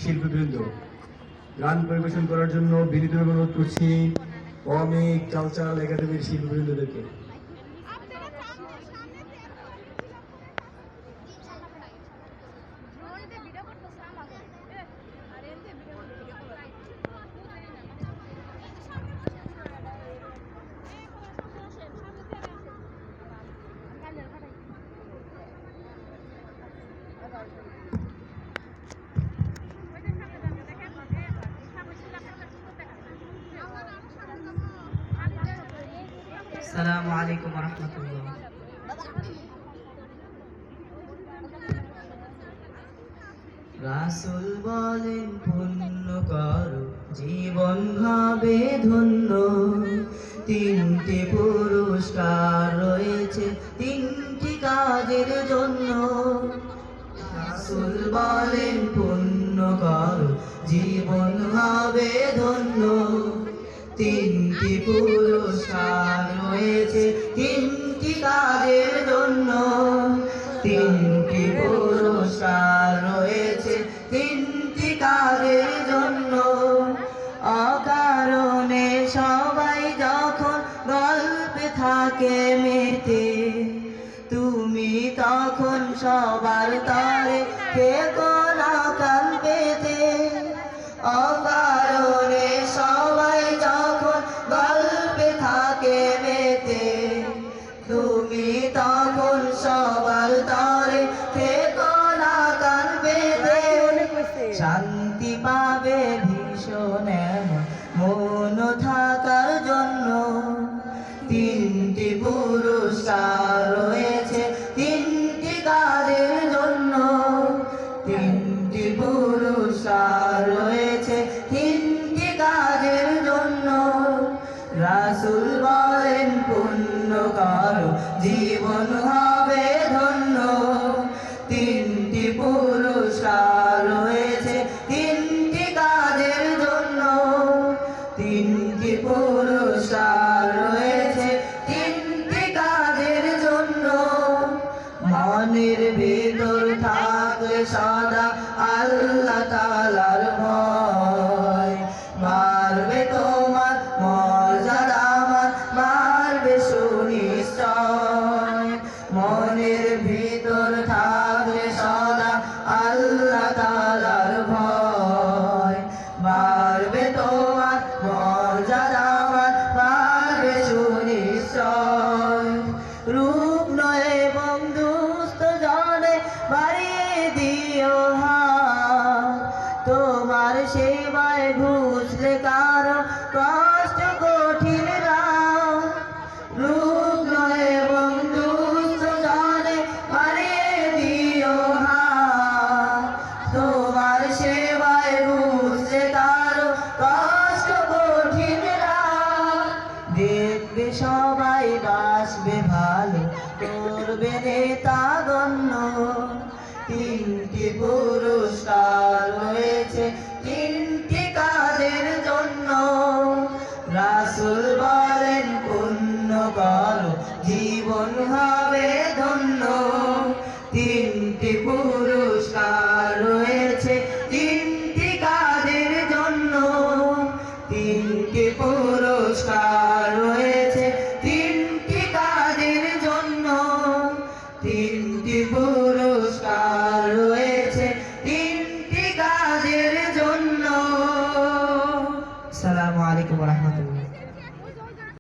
শিল্পীবৃন্দ, গান পরিবেশন করার জন্য বিনীতভাবে অনুরোধ করছি অমিক কালচারাল একাডেমির শিল্পীবৃন্দদেরকে। আসসালামু আলাইকুম ওয়া রাহমাতুল্লাহ। রাসূল বলেন পুণ্য করো জীবন হবে ধন্য, তিনটি পুরস্কার রয়েছে তিনটি কাজের জন্য। রাসূল বলেন পুণ্য করো জীবন হবে ধন্য, তিনটি পুরস্কার রয়েছে তিনটি কাজের জন্য। তিনটি পুরস্কার রয়েছে তিনটি কাজের জন্য। অকারণে সবাই যখন গল্পে থাকে মেতে, তুমি তখন সবার তরে থেকো না কান পেতে। অকারণে সবাই যখন গল্পে থাকে মেতে, তুমি তখন সবার তরে থেকো না কান পেতে। শান্তি পাবে ভীষণ মন থাকার জন্য, তিনটি পুরস্কার রয়েছে তিনটি কাজের জন্য। তিনটি পুরস্কার রয়েছে তিনটি কাজের জন্য। রাসূল বলেন পুণ্য করো জীবন হবে ধন্য, তিনটি পুরস্কার রয়েছে তিনটি কাজের জন্য। তিনটি পুরস্কার রয়েছে তিনটি কাজের জন্য। মনের ভিতর থাকলে সদা আল্লাহ তাআলার ভয়, বাড়বে তোমার মর্যাদা মান, বাড়বে সুনিশ্চয়। মনের ভিতর থাকলে সদা আল্লাহ তাআলার ভয়, বাড়বে তোমার মর্যাদা মান, বাড়বে সুনিশ্চয়। রুগ্ন এবং দুস্থ জনে বাড়িয়ে দিও হাত, তোমার সেবায় ঘুষলে কারো কষ্ট কঠিন রাত। রুগ্ন এবং দুস্থ জনে বাড়িয়ে দিও হাত, তোমার সেবায় ঘুষলে কারো কষ্ট কঠিন রাত। দেখবে সবাই বাসবে ভালো, করবে নেতা গণ্য, তিনটি পুরস্কার রয়েছে তিনটি কাজের জন্য। রাসূল বলেন পুণ্য করো জীবন হবে ধন্য, তিনটি পুরস্কার রয়েছে তিনটি কাজের জন্য। তিনটি পুরস্কার রয়েছে তিনটি কাজের জন্য। তিনটি পুরস্কার রয়েছে তিনটি কাজের জন্য। আসসালামু আলাইকুম ওয়া রাহমাতুল্লাহ।